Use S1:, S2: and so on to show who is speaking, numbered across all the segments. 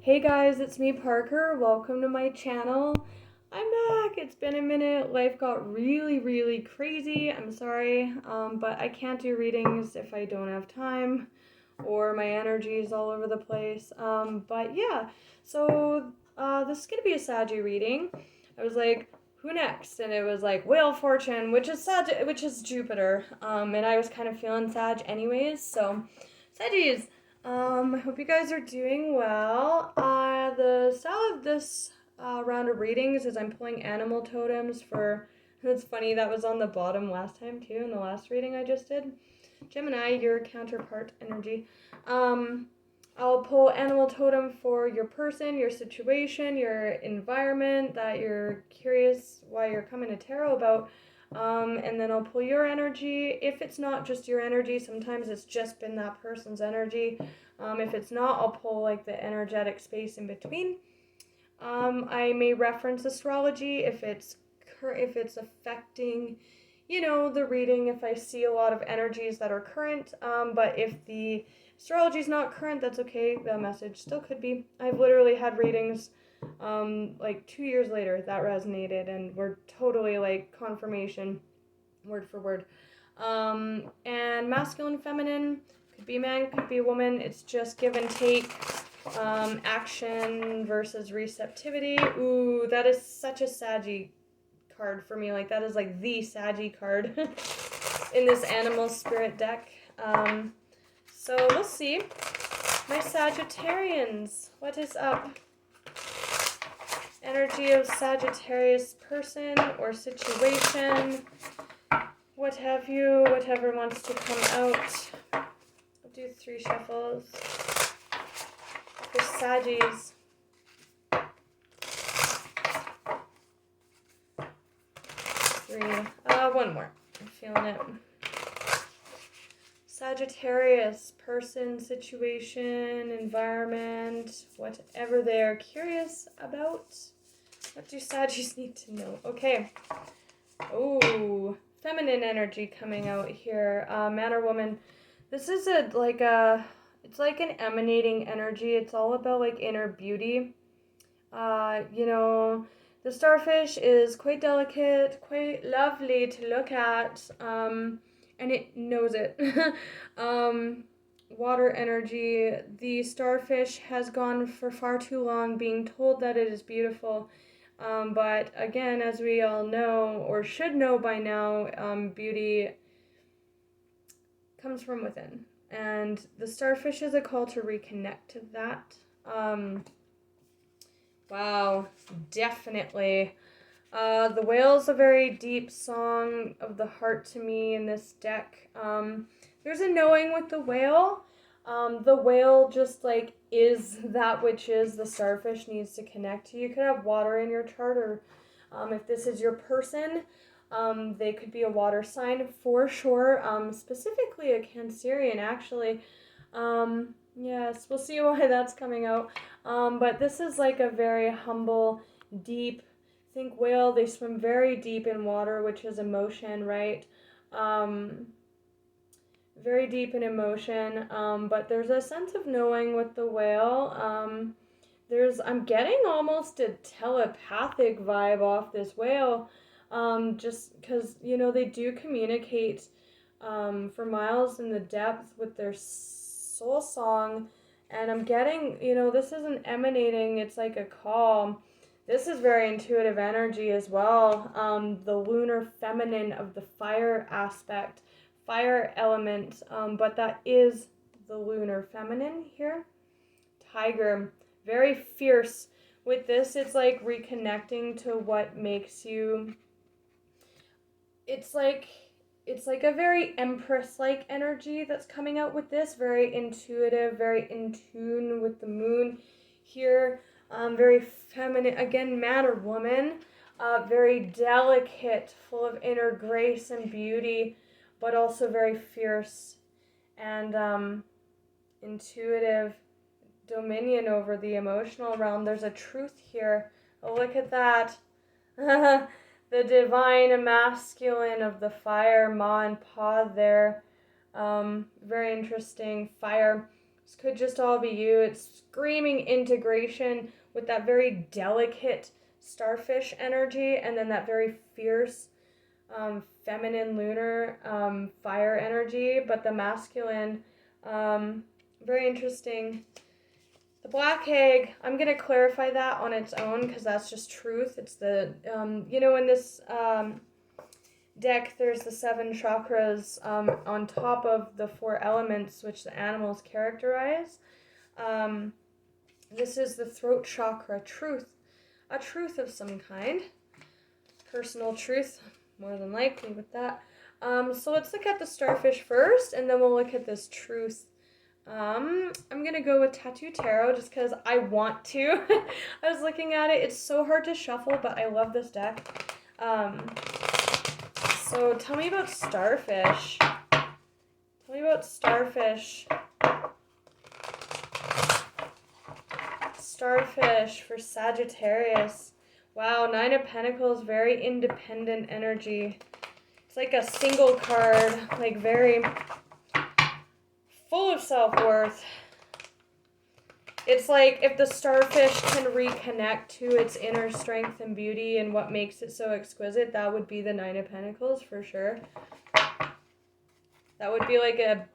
S1: Hey guys, it's me Parker. Welcome to my channel. I'm back. It's been a minute. Life got really crazy. I'm sorry, but I can't do readings if I don't have time or my energy is all over the place. But yeah, so this is gonna be a Saggy reading. I was like, who next? And it was like Whale Fortune, which is Jupiter. And I was kind of feeling Sag anyways, so Saggies. I hope you guys are doing well. The style of this round of readings is I'm pulling animal totems for. It's funny, that was on the bottom last time too, in the last reading I just did. Gemini, your counterpart energy. I'll pull animal totem for your person, your situation, your environment that you're curious why you're coming to tarot about. And then I'll pull your energy. If it's not just your energy, sometimes it's just been that person's energy. If it's not, I'll pull like the energetic space in between. I may reference astrology if it's affecting, the reading. If I see a lot of energies that are current, but if the astrology is not current, that's okay. The message still could be. I've literally had readings like 2 years later that resonated and were totally like confirmation, word for word. And masculine, feminine, could be a man, could be a woman. It's just give and take. Action versus receptivity. Ooh, that is such a Saggy card for me. Like, that is like the Saggy card in this animal spirit deck. So we'll see. My Sagittarians, what is up? Energy of Sagittarius person or situation. What have you, whatever wants to come out. I'll do 3 shuffles. For Saggies. 3. One more. I'm feeling it. Sagittarius, person, situation, environment, whatever they're curious about. What do Saggies need to know? Okay. Oh, feminine energy coming out here. Man or woman. This is it's like an emanating energy. It's all about like inner beauty. The starfish is quite delicate, quite lovely to look at, and it knows it. Water energy. The starfish has gone for far too long being told that it is beautiful. But again, as we all know, or should know by now, beauty comes from within. And the starfish is a call to reconnect to that. Wow, definitely. The whale's a very deep song of the heart to me in this deck. There's a knowing with the whale. The whale just like is that which is the starfish needs to connect to. You could have water in your chart, or if this is your person, they could be a water sign for sure. Specifically a Cancerian, actually. Yes, we'll see why that's coming out. But this is like a very humble, deep, think whale, they swim very deep in water, which is emotion, right? Very deep in emotion, but there's a sense of knowing with the whale. I'm getting almost a telepathic vibe off this whale, just because, they do communicate for miles in the depth with their soul song, and I'm getting, this isn't emanating, it's like a call. This is very intuitive energy as well. The lunar feminine of the fire aspect, fire element, but that is the lunar feminine here. Tiger, very fierce. With this, it's like reconnecting to what makes you, it's like a very empress-like energy that's coming out with this. Very intuitive, very in tune with the moon here. Very feminine, again, man or woman. Very delicate, full of inner grace and beauty, but also very fierce and intuitive dominion over the emotional realm. There's a truth here. Oh, look at that. The divine masculine of the fire, Ma and Pa there. Very interesting. Fire. This could just all be you. It's screaming integration with that very delicate starfish energy, and then that very fierce feminine lunar fire energy, but the masculine, very interesting. The black egg, I'm going to clarify that on its own because that's just truth. It's the, in this deck, there's the 7 chakras on top of the 4 elements which the animals characterize. This is the throat chakra truth, a truth of some kind, personal truth, more than likely with that. So let's look at the starfish first, and then we'll look at this truth. I'm going to go with Tattoo Tarot just because I want to. I was looking at it. It's so hard to shuffle, but I love this deck. So tell me about starfish. Tell me about starfish. Starfish for Sagittarius. Wow, 9 of Pentacles, very independent energy. It's like a single card, like very full of self-worth. It's like if the starfish can reconnect to its inner strength and beauty and what makes it so exquisite, that would be the 9 of Pentacles for sure. That would be like a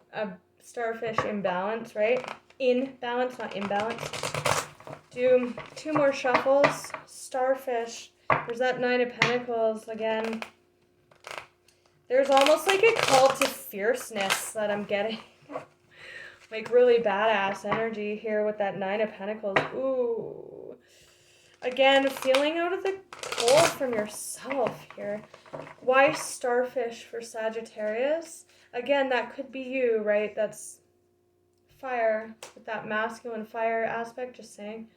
S1: starfish imbalance, right? In balance, not imbalance. Do 2 more shuffles. Starfish. There's that 9 of Pentacles again. There's almost like a call to fierceness that I'm getting. Like really badass energy here with that 9 of Pentacles. Ooh. Again, feeling out of the cold from yourself here. Why starfish for Sagittarius? Again, that could be you, right? That's fire with that masculine fire aspect, just saying.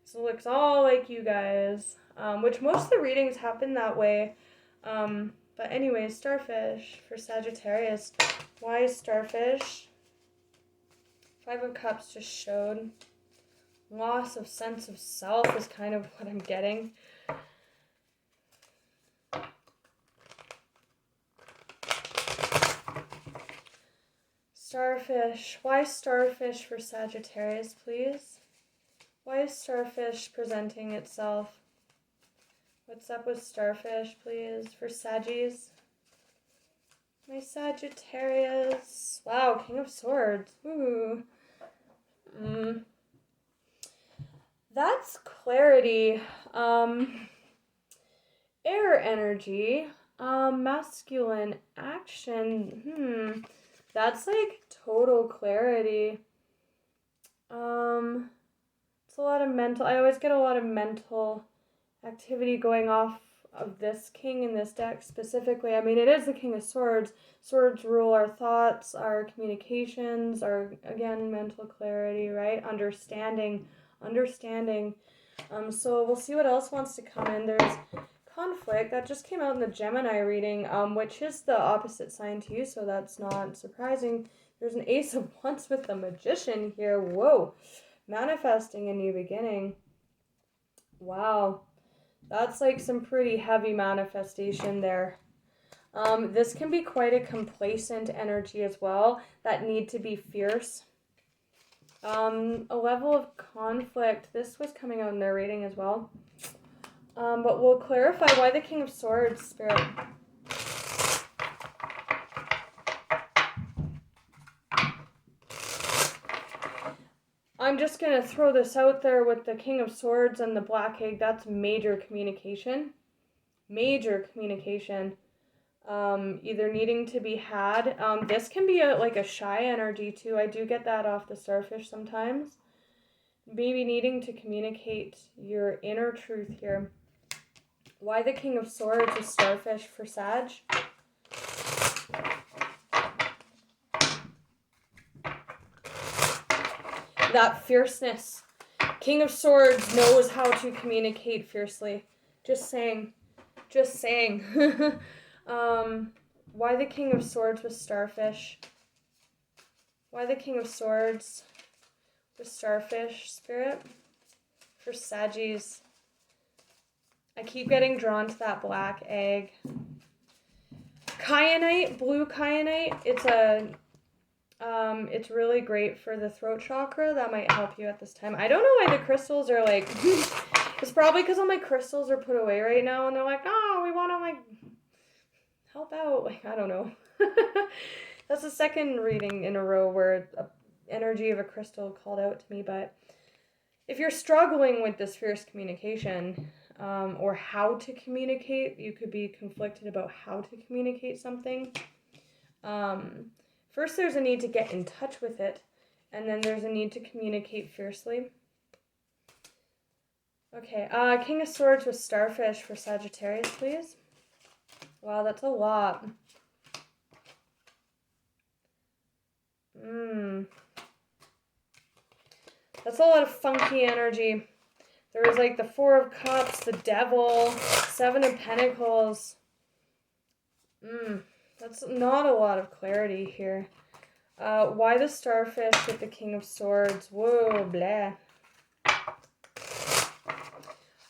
S1: So it looks all like you guys, which most of the readings happen that way. But anyways, starfish for Sagittarius. Why starfish? 5 of Cups just showed. Loss of sense of self is kind of what I'm getting. Starfish. Why starfish for Sagittarius, please? Why is starfish presenting itself? What's up with starfish, please, for Saggies? My Sagittarius. Wow, King of Swords. Ooh. That's clarity. Air energy. Masculine action. That's like total clarity. It's a lot of mental. I always get a lot of mental activity going off of this king in this deck specifically. I mean, it is the King of Swords. Swords rule our thoughts, our communications, our, again, mental clarity, right? Understanding. So we'll see what else wants to come in. There's conflict. That just came out in the Gemini reading, which is the opposite sign to you, so that's not surprising. There's an Ace of Wands with the Magician here. Whoa. Manifesting a new beginning. Wow. That's like some pretty heavy manifestation there. This can be quite a complacent energy as well that need to be fierce. A level of conflict. This was coming out in their reading as well. But we'll clarify why the King of Swords, Spirit. I'm just going to throw this out there with the King of Swords and the Black Egg. That's major communication. Major communication. Either needing to be had. This can be like a shy energy too. I do get that off the starfish sometimes. Maybe needing to communicate your inner truth here. Why the King of Swords is starfish for Sag? That fierceness. King of Swords knows how to communicate fiercely. Just saying. Why the King of Swords with starfish? Why the King of Swords with starfish, Spirit? For Saggies. I keep getting drawn to that black egg. Kyanite, blue kyanite. It's a It's really great for the throat chakra. That might help you at this time. I don't know why the crystals are like, it's probably because all my crystals are put away right now and they're like, oh, we want to like help out. Like, I don't know. That's the second reading in a row where energy of a crystal called out to me. But if you're struggling with this fierce communication, or how to communicate, you could be conflicted about how to communicate something. First, there's a need to get in touch with it, and then there's a need to communicate fiercely. Okay, King of Swords with Starfish for Sagittarius, please. Wow, that's a lot. That's a lot of funky energy. There was like the Four of Cups, the Devil, Seven of Pentacles. That's not a lot of clarity here. Why the Starfish with the King of Swords? Whoa, blah.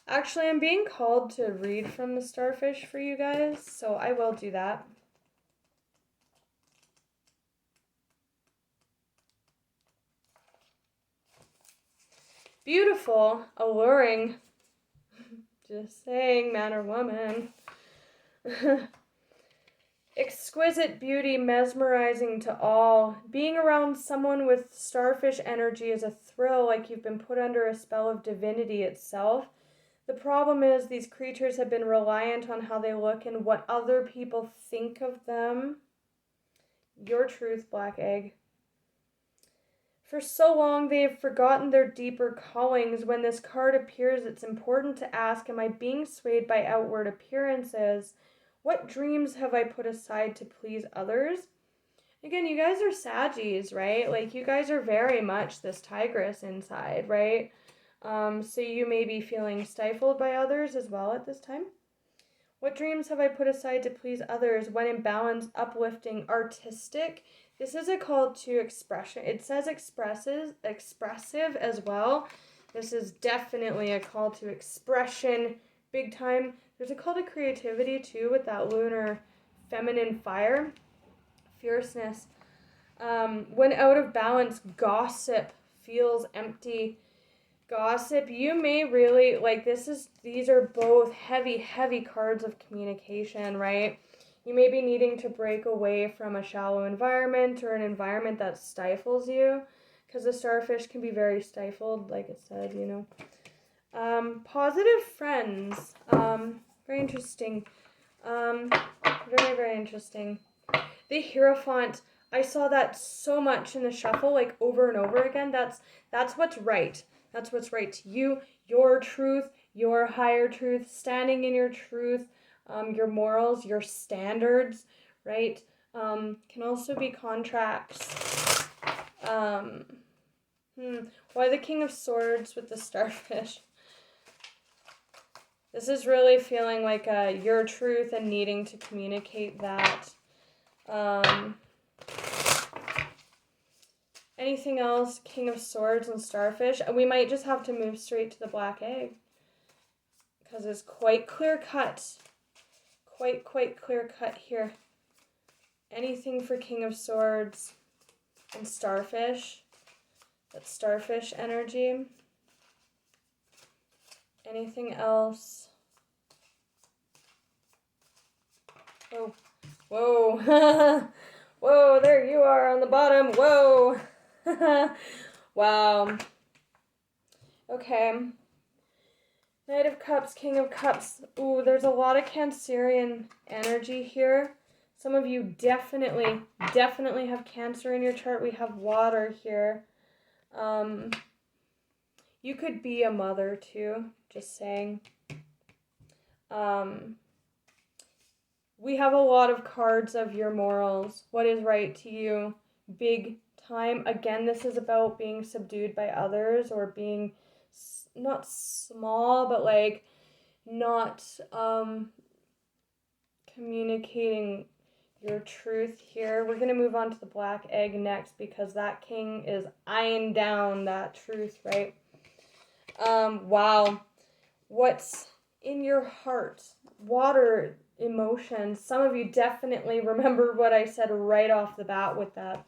S1: Actually, I'm being called to read from the Starfish for you guys, so I will do that. Beautiful, alluring. Just saying, man or woman. Exquisite beauty, mesmerizing to all. Being around someone with starfish energy is a thrill, like you've been put under a spell of divinity itself. The problem is these creatures have been reliant on how they look and what other people think of them. Your truth, Black Egg. For so long, they have forgotten their deeper callings. When this card appears, it's important to ask, am I being swayed by outward appearances? What dreams have I put aside to please others? Again, you guys are Saggies, right? Like, you guys are very much this tigress inside, right? So you may be feeling stifled by others as well at this time. What dreams have I put aside to please others? When in balance, uplifting, artistic. This is a call to expression. It says expressive as well. This is definitely a call to expression, big time. There's a call to creativity too with that lunar feminine fire. Fierceness. When out of balance, gossip feels empty. Gossip, you may really, like, these are both heavy cards of communication, right? You may be needing to break away from a shallow environment or an environment that stifles you, because the starfish can be very stifled, like it said, you know. Positive friends, very interesting, very interesting. The Hierophant, I saw that so much in the shuffle, like over and over again. That's what's right. That's what's right to you, your truth, your higher truth, standing in your truth, your morals, your standards, right? Can also be contracts. Why the King of Swords with the Starfish? This is really feeling like your truth and needing to communicate that. Anything else? King of Swords and Starfish. We might just have to move straight to the Black Egg, because it's quite clear cut. Quite clear cut here. Anything for King of Swords and Starfish. That's Starfish energy. Anything else? Oh. Whoa. Whoa, there you are on the bottom. Whoa. Wow. Okay. Knight of Cups, King of Cups. Ooh, there's a lot of Cancerian energy here. Some of you definitely have Cancer in your chart. We have water here. You could be a mother too, just saying. We have a lot of cards of your morals. What is right to you? Big time. Again, this is about being subdued by others, or being not small, but like not communicating your truth here. We're going to move on to the Black Egg next, because that king is eyeing down that truth, right? Wow. What's in your heart? Water emotions. Some of you definitely remember what I said right off the bat with that.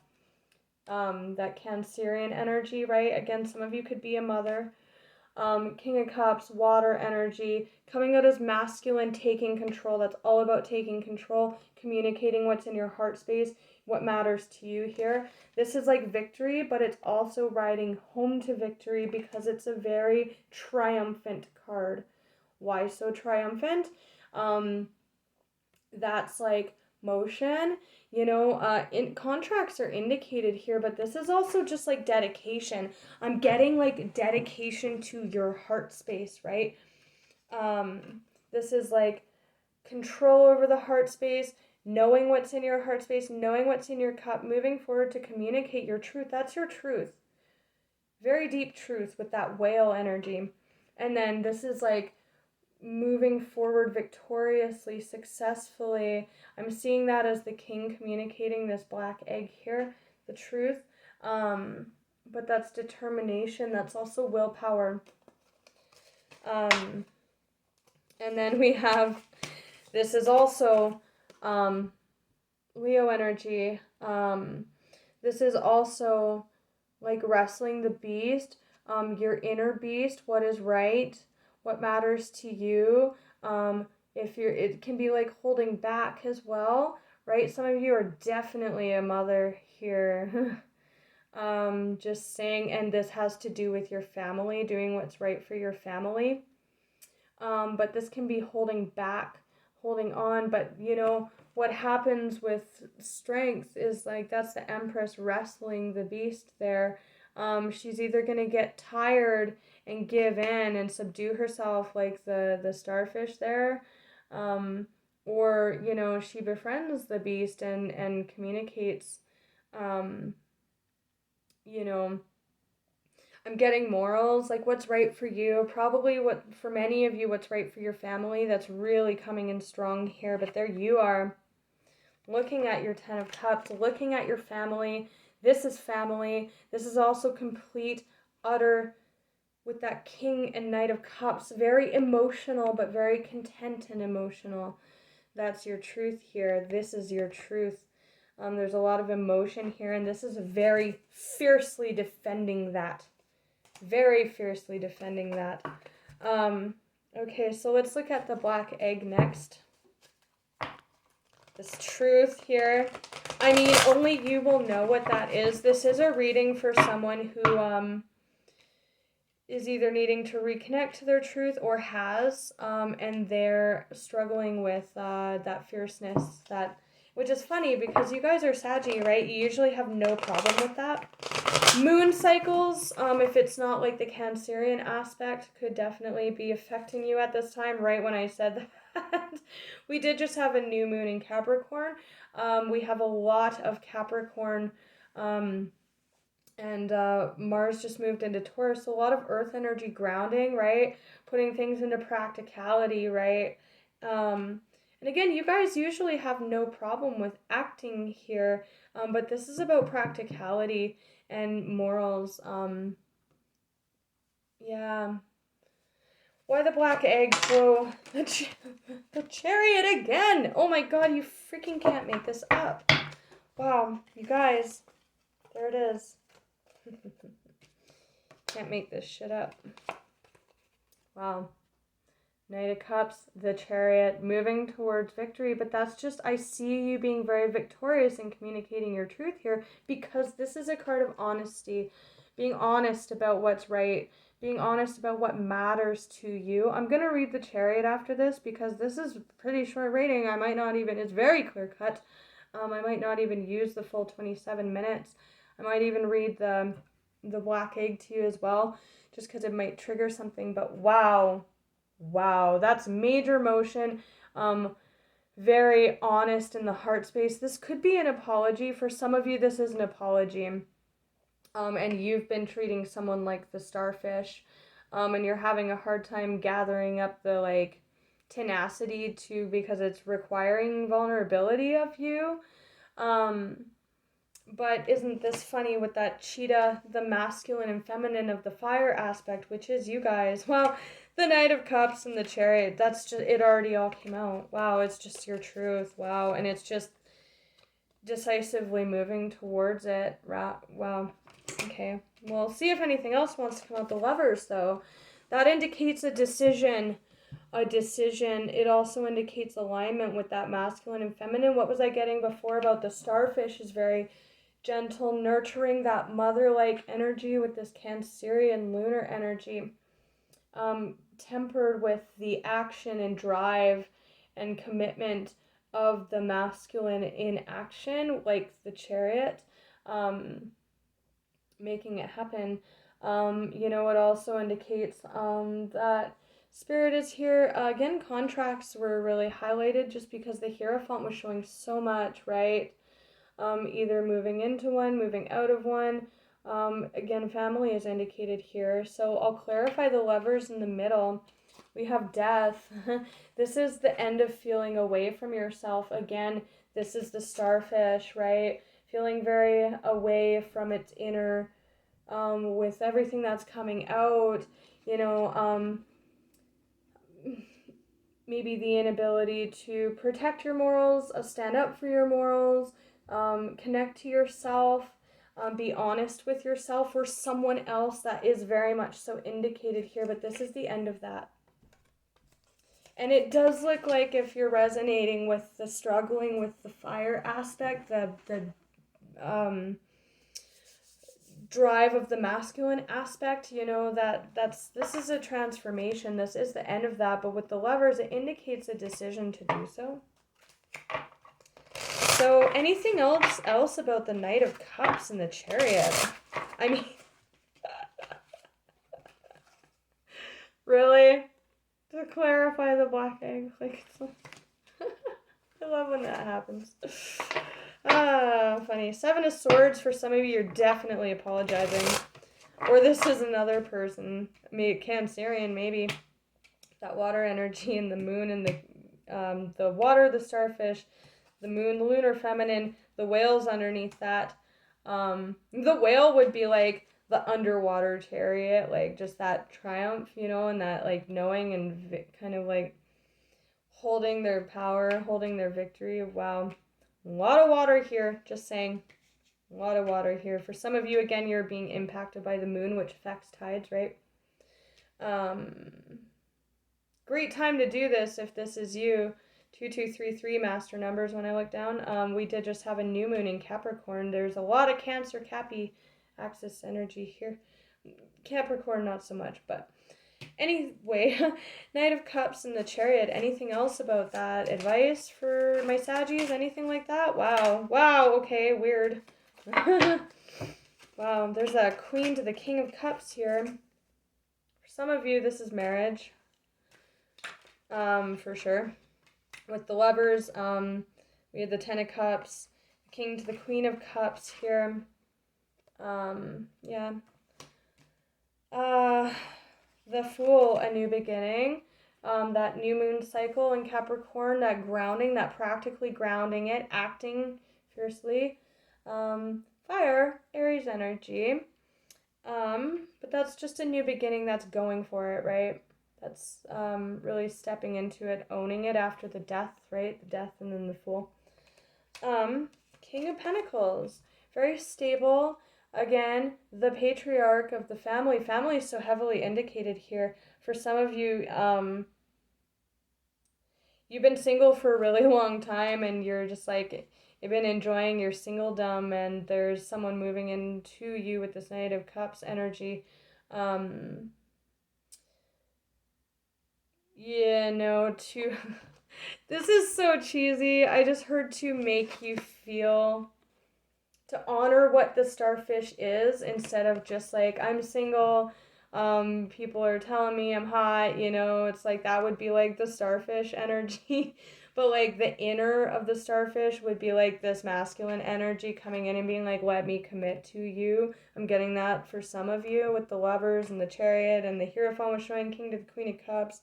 S1: that Cancerian energy, right? Again, some of you could be a mother. King of Cups, water energy, coming out as masculine, taking control. That's all about taking control, communicating what's in your heart space, what matters to you here. This is like victory, but it's also riding home to victory because it's a very triumphant card. Why so triumphant? That's like motion, in contracts are indicated here, but this is also just like dedication. I'm getting like dedication to your heart space, right? This is like control over the heart space, knowing what's in your heart space, knowing what's in your cup, moving forward to communicate your truth. That's your truth. Very deep truth with that whale energy. And then this is like moving forward victoriously, successfully. I'm seeing that as the king communicating this black egg here, the truth. But that's determination. That's also willpower. And then we have, this is also Leo energy. This is also like wrestling the beast, your inner beast, what is right, what matters to you. It can be like holding back as well, right? Some of you are definitely a mother here. Just saying, and this has to do with your family, doing what's right for your family. But this can be holding back, holding on, but what happens with strength is like that's the Empress wrestling the beast there. She's either going to get tired and give in and subdue herself like the starfish there, or she befriends the beast and communicates. I'm getting morals, like what's right for you. Probably what for many of you, what's right for your family. That's really coming in strong here. But there you are, looking at your 10 of Cups, looking at your family. This is family. This is also complete, utter, with that King and Knight of Cups. Very emotional, but very content and emotional. That's your truth here. This is your truth. There's a lot of emotion here, and this is very fiercely defending that. Very fiercely defending that. Okay, so let's look at the black egg next. This truth here. I mean, only you will know what that is. This is a reading for someone who is either needing to reconnect to their truth or has, and they're struggling with that fierceness, which is funny because you guys are Saggy, right? You usually have no problem with that. Moon cycles, if it's not like the Cancerian aspect, could definitely be affecting you at this time, right when I said that. We did just have a new moon in Capricorn. We have a lot of Capricorn, and Mars just moved into Taurus, so a lot of earth energy grounding, right? Putting things into practicality, right? And again, you guys usually have no problem with acting here, but this is about practicality and morals. Yeah. Why the black egg? Whoa. The chariot again! Oh my god, you freaking can't make this up. Wow, you guys. There it is. Can't make this shit up. Wow. Knight of Cups, the chariot, moving towards victory, but that's just, I see you being very victorious in communicating your truth here, because this is a card of honesty, being honest about what's right, being honest about what matters to you. I'm going to read the chariot after this, because this is a pretty short reading. I might not even, it's very clear cut. I might not even use the full 27 minutes. I might even read the black egg to you as well, just because it might trigger something, but wow. Wow, that's major motion. Very honest in the heart space. This could be an apology. For some of you, this is an apology. And you've been treating someone like the starfish. And you're having a hard time gathering up the tenacity because it's requiring vulnerability of you. But isn't this funny with that cheetah, the masculine and feminine of the fire aspect, which is you guys? Well, the Knight of Cups and the chariot, that's just, it already all came out. Wow, it's just your truth. Wow, and it's just, decisively moving towards it. Wow. Okay. We'll see if anything else wants to come out. The Lovers, though. That indicates a decision. It also indicates alignment with that masculine and feminine. What was I getting before about the starfish is very gentle, nurturing, that mother-like energy with this Cancerian lunar energy, tempered with the action and drive and commitment of the masculine in action, like the Chariot, making it happen. It also indicates that Spirit is here. Again, contracts were really highlighted just because the Hierophant was showing so much, right? Either moving into one, moving out of one. Again, family is indicated here. So I'll clarify the Lovers in the middle. We have Death. This is the end of feeling away from yourself. Again, this is the starfish, right? Feeling very away from its inner, with everything that's coming out, maybe the inability to protect your morals, stand up for your morals, connect to yourself, be honest with yourself or someone else. That is very much so indicated here, but this is the end of that. And it does look like if you're resonating with the struggling with the fire aspect, the drive of the masculine aspect, this is a transformation. This is the end of that. But with the Lovers, it indicates a decision to do so. So anything else about the Knight of Cups and the Chariot? I mean, really? To clarify the black egg, I love when that happens. Funny. 7 of Swords, for some of you, you're definitely apologizing. Or this is another person. Cancerian, maybe. That water energy and the moon and the water, the starfish, the moon, the lunar feminine, the whales underneath that. The whale would be like the underwater chariot, like just that triumph, and that like knowing and kind of like holding their power, holding their victory. Wow. A lot of water here, just saying. A lot of water here. For some of you, again, you're being impacted by the moon, which affects tides, right? Great time to do this if this is you. 2233 master numbers when I look down. We did just have a new moon in Capricorn. There's a lot of Cancer Cappy axis energy here. Capricorn not so much, but anyway, Knight of Cups and the Chariot. Anything else about that? Advice for my Saggies? Anything like that? Wow, okay, weird. Wow, there's a Queen to the King of Cups here. For some of you, this is marriage. For sure. With the Lovers, we had the 10 of Cups, the King to the Queen of Cups here. Yeah. The Fool, a new beginning. That new moon cycle in Capricorn, that grounding, that practically grounding it, acting fiercely. Fire, Aries energy. But that's just a new beginning, that's going for it, right? That's really stepping into it, owning it after the death, right? The death and then the Fool. King of Pentacles, very stable. Again, the patriarch of the family. Family is so heavily indicated here. For some of you, you've been single for a really long time and you're just like, you've been enjoying your singledom and there's someone moving into you with this Knight of Cups energy. This is so cheesy. I just heard to make you feel, to honor what the starfish is instead of just like, I'm single, people are telling me I'm hot, it's like that would be like the starfish energy. But like the inner of the starfish would be like this masculine energy coming in and being like, let me commit to you. I'm getting that for some of you with the Lovers and the Chariot, and the Hierophant was showing King to the Queen of Cups.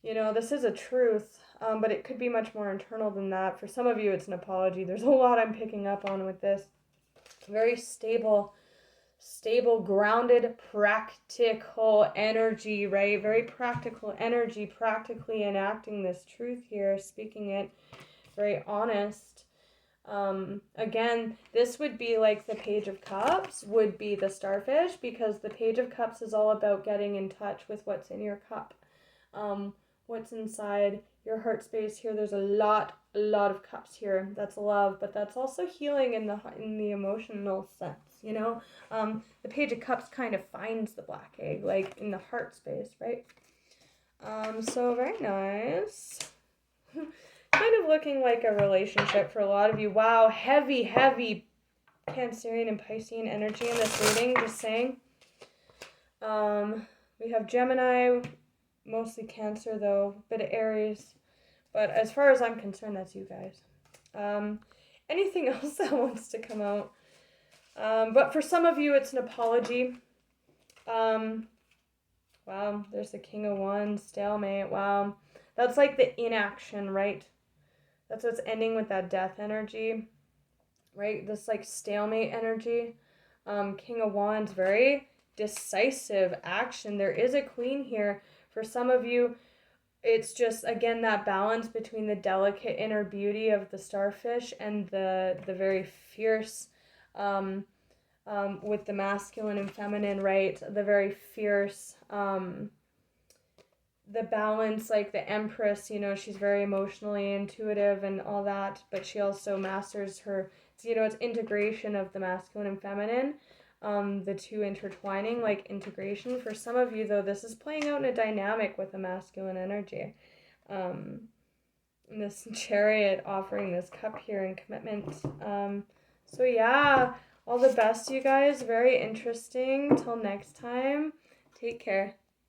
S1: This is a truth, but it could be much more internal than that. For some of you, it's an apology. There's a lot I'm picking up on with this. Very stable, grounded, practical energy, right? Very practical energy, practically enacting this truth here, speaking it, very honest. Again, this would be like the Page of Cups would be the starfish, because the Page of Cups is all about getting in touch with what's in your cup. What's inside your heart space here. There's a lot of cups here. That's love, but that's also healing in the emotional sense, you know? The Page of Cups kind of finds the black egg, like in the heart space, right? So very nice. Kind of looking like a relationship for a lot of you. Wow, heavy Cancerian and Piscean energy in this reading, just saying. We have Gemini, mostly Cancer though, bit of Aries. But as far as I'm concerned, that's you guys. Anything else that wants to come out? But for some of you, it's an apology. Wow, there's the King of Wands, stalemate. Wow, that's like the inaction, right? That's what's ending with that death energy, right? This like stalemate energy. King of Wands, very decisive action. There is a queen here. For some of you, it's just, again, that balance between the delicate inner beauty of the starfish and the very fierce, with the masculine and feminine, right? The very fierce, the balance, like the Empress, you know, she's very emotionally intuitive and all that, but she also masters her, you know, it's integration of the masculine and feminine, the two intertwining, like integration. For some of you, though, this is playing out in a dynamic with the masculine energy. This Chariot offering this cup here and commitment. So yeah, all the best, you guys. Very interesting. Till next time, take care.